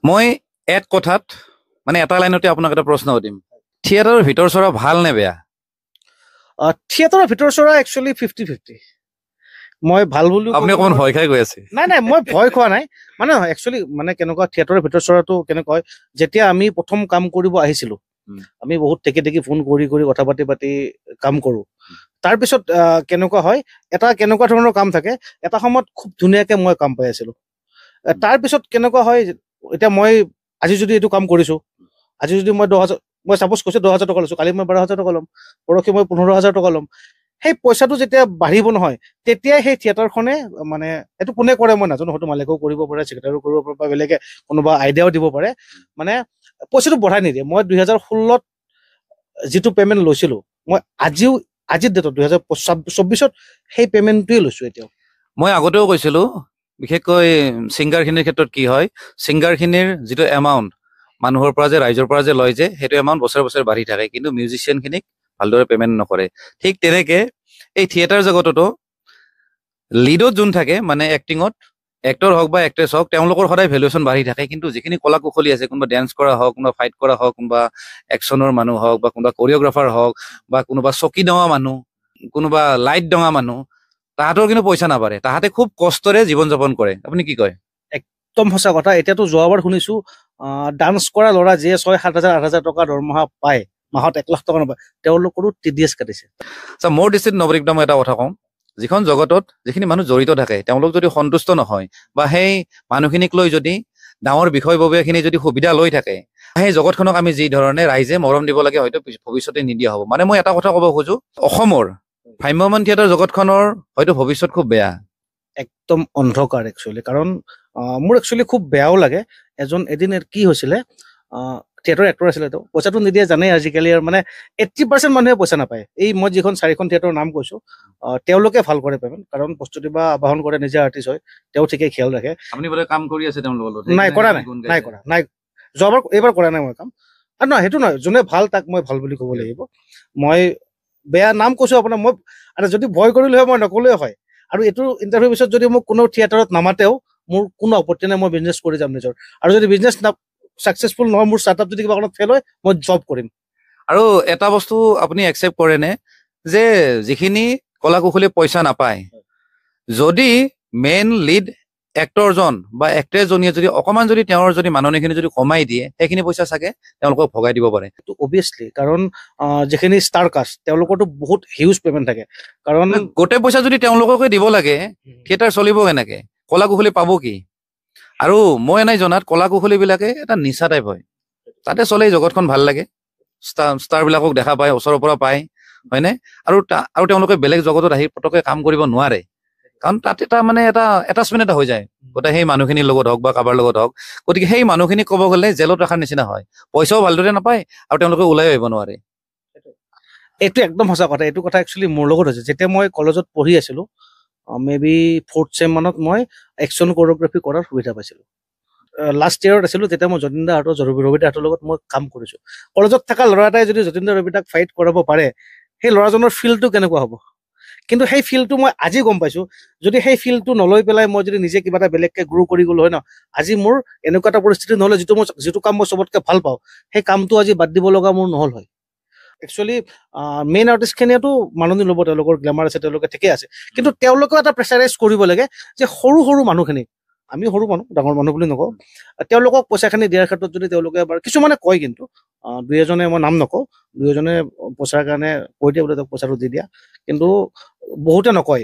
মই এক কথাত মানে এটা লাইনতে আপোনাক এটা প্ৰশ্ন সুধিম থিয়েটাৰৰ ভিতৰ চৰা ভাল নে বেয়া থিয়েটাৰৰ ভিতৰ চৰা একচুৱেলি 50-50 মই ভাল বুলি আপুনি অকমান ভয় খাই গৈ আছে নাই মই ভয় খোৱা নাই মানে একচুৱেলি মানে কেনেকুৱা থিয়েটাৰৰ ভিতৰ চৰাটো কেনেকুৱা হয় যেতিয়া আমি প্ৰথম কাম কৰিব আহিছিলো আমি বহুত টেকি ফোন কৰি কথা পাতি কাম কৰো তাৰপিছত কেনেকুৱা হয় এটা কেনেকুৱা ধৰণৰ কাম থাকে এটা সময়ত খুব ধুনীয়াকে মই কাম পাই আছিলো তাৰপিছত কেনেকুৱা হয় এতিয়া মই আজি যদি এইটো কাম কৰিছো আজি যদি মই 10,000 মই সাপোজ কৈছো 10,000 টকা লৈছো কালি মই 12,000 টকা ল'ম পৰহি মই 15,000 টকা ল'ম সেই পইচাটো যেতিয়া বাঢ়িব নহয় তেতিয়াই সেই থিয়েটাৰখনে মানে এইটো কোনে কৰে মই নাজানো হয়তো মালিকেও কৰিব পাৰে ছেক্ৰেটাৰীও কৰিব পাৰে বা বেলেগে কোনোবা আইডিয়াও দিব পাৰে মানে পইচাটো বঢ়াই নিদিয়ে মই 2016ত যিটো পেমেণ্ট লৈছিলো মই আজিৰ ডেটত 2024ত সেই পেমেণ্টটোৱে লৈছো এতিয়াও মই আগতেও কৈছিলো বিশেষকৈ ছিংগাৰখিনিৰ ক্ষেত্ৰত কি হয় ছিংগাৰখিনিৰ যিটো এমাউণ্ট মানুহৰ পৰা যে ৰাইজৰ পৰা যে লয় যে সেইটো এমাউণ্ট বছৰে বছৰে বাঢ়ি থাকে কিন্তু মিউজিচিয়ানখিনিক ভালদৰে পেমেণ্ট নকৰে ঠিক তেনেকে এই থিয়েটাৰ জগততো লিডত যোন থাকে মানে এক্টিঙত এক্টৰ হওক বা এক্ট্ৰেছ হওক তেওঁলোকৰ সদায় ভেলুৱেশ্যন বাঢ়ি থাকে কিন্তু যিখিনি কলা কুশলী আছে কোনোবা ডেন্স কৰা হওক কোনোবা ফাইট কৰা হওক কোনোবা একশ্যনৰ মানুহ হওক বা কোনোবা কৰিঅ'গ্ৰাফাৰ হওক বা কোনোবা চকী ডঙা মানুহ কোনোবা লাইট ডঙা মানুহ তাহাঁতৰ কিন্তু পইচা নাবাঢ়ে তাহাঁতে খুব কষ্টৰে জীৱন যাপন কৰে আপুনি কি কয় একদম সঁচা কথা এতিয়াতো যোৱাবাৰ শুনিছো ডান্স কৰা ল'ৰা যিয়ে 6,000, 7,000, 8,000 টকা দৰমহা পায় মাহত 1 লাখ টকা নাপায় তেওঁলোকৰো TDS কাটিছে মোৰ দৃষ্টিত নৱদীপদা মই এটা কথা কওঁ যিখন জগতত যিখিনি মানুহ জড়িত থাকে তেওঁলোক যদি সন্তুষ্ট নহয় বা সেই মানুহখিনিক লৈ যদি ডাঙৰ বিষয়ববীয়াখিনি যদি সুবিধা লৈ থাকে সেই জগতখনক আমি যি ধৰণে ৰাইজে মৰম দিব লাগে হয়তো ভৱিষ্যতে নিদিয়া হ'ব মানে মই এটা কথা ক'ব খোজো অসমৰ ভ্ৰাম্যমাণ থিয়েটাৰ জগতখনৰ হয়তো ভৱিষ্যত খুব বেয়া একদম অন্ধকাৰ একচুৱেলি কাৰণ মোৰ একচুৱেলি খুব বেয়াও লাগে এদিন কি হৈছিলে থিয়েটাৰ এক্টৰ আছিলে তো পইচাটো নিদিয়ে জানেই আজিকালি আৰু মানে 80% মানুহে পইচা নাপায় এই মই যিখন 4খন থিয়েটাৰৰ নাম কৈছো তেওঁলোকে ভাল কৰে পেমেণ্ট কাৰণ প্ৰস্তুতি বা আবাহন কৰে নিজে আৰ্টিষ্ট হয় তেওঁ ঠিকেই খেয়াল ৰাখে আপুনি বোলে কাম কৰি আছে তেওঁলোকৰ লগত নাই যোৱাবাৰ এইবাৰ কৰা নাই মই কাম আৰু নহয় সেইটো নহয় যোনে ভাল তাক মই ভাল বুলি ক'ব লাগিব মই বেয়া নাম কৈছো আপোনাৰ মই আৰু যদি ভয় কৰিলে হয় মই নকলেও হয় আৰু এইটো ইণ্টাৰভিউ পিছত যদি মোক কোনো থিয়েটাৰত নামাতেও মোৰ কোনো আপত্তি নাই মই বিজনেছ কৰি যাম নিজৰ আৰু যদি বিজনেছ সাকসেসফুল নহয় মোৰ ষ্টাৰ্টআপ যদি কিবা কাৰণত ফেল হয় মই জব কৰিম আৰু এটা বস্তু আপুনি একচেপ্ট কৰে নে যে যিখিনি কলা কুশলী পইচা নাপায় যদি মেইন লিড এক্টৰজন বা এক্ট্ৰেছজনীয়ে যদি অকমান যদি তেওঁৰ যদি মাননিখিনি যদি কমাই দিয়ে সেইখিনি পইচা চাগে তেওঁলোকক ভগাই দিব পাৰে অবভিয়াছলি কাৰণ যিখিনি ষ্টাৰ কাষ্ট তেওঁলোকৰতো বহুত হিউজ পেমেণ্ট থাকে কাৰণ গোটেই পইচা যদি তেওঁলোককে দিব লাগে থিয়েটাৰ চলিব কেনেকে কলা কুশলী পাব কি আৰু মই এনেই জনাত কলা কুশলীবিলাকে এটা নিচা টাইপ হয় তাতে চলে জগতখন ভাল লাগে ষ্টাৰবিলাকক দেখা পায় ওচৰৰ পৰা পায় হয়নে আৰু তেওঁলোকে বেলেগ জগতত আহি পটকে কাম কৰিব নোৱাৰে কাৰণ তাত এটা মানে এটা এটাচমেণ্ট এটা হৈ যায় গোটেই সেই মানুহখিনিৰ লগত হওক বা কাৰোবাৰ লগত হওক গতিকে সেই মানুহখিনিক ক'ব গ'লে জেলত ৰখাৰ নিচিনা হয় পইচাও ভালদৰে নাপায় আৰু তেওঁলোকে ওলাই আহিব নোৱাৰে এইটো একদম সঁচা কথা এইটো কথা একচুৱেলি মোৰ লগত হৈছে যেতিয়া মই কলেজত পঢ়ি আছিলো মেবি 4th চেম মানত মই একশ্যন কোৰিঅ'গ্ৰাফি কৰাৰ সুবিধা পাইছিলো লাষ্ট ইয়েৰত আছিলো তেতিয়া মই যতীন দা আৰু ৰবিদা হাতৰ লগত মই কাম কৰিছো কলেজত থকা ল'ৰা এটাই যদি যতীন দা ৰবিদাক ফাইট কৰাব পাৰে সেই ল'ৰাজনৰ ফিল্ডটো কেনেকুৱা হ'ব কিন্তু সেই ফিল্ডটো মই আজি গম পাইছো যদি সেই ফিল্ডটো নলৈ পেলাই মই যদি নিজে কিবা এটা বেলেগকে গ্ৰ' কৰি গ'লো হয় ন আজি মোৰ এনেকুৱা এটা পৰিস্থিতি নহ'লে যিটো কাম মই চবতকে ভাল পাওঁ সেই কামটো আজি বাদ দিব লগা মোৰ নহ'ল হয় একচুৱেলি মেইন আৰ্টিষ্টখিনিয়েতো মাননি ল'ব তেওঁলোকৰ গ্লেমাৰ আছে তেওঁলোকে ঠিকে আছে কিন্তু তেওঁলোকেও এটা প্ৰেছাৰাইজ কৰিব লাগে যে সৰু সৰু মানুহখিনি আমি সৰু মানুহ ডাঙৰ মানুহ বুলি নকওঁ তেওঁলোকক পইচাখিনি দিয়াৰ ক্ষেত্ৰত যদি তেওঁলোকে এবাৰ কিছুমানে কয় কিন্তু 2-এজনে মই নাম নকওঁ 2-এজনে পইচাৰ কাৰণে কৈ দিয়ে বোলে তেওঁক পইচাটো দি দিয়া কিন্তু বহুতে নকয়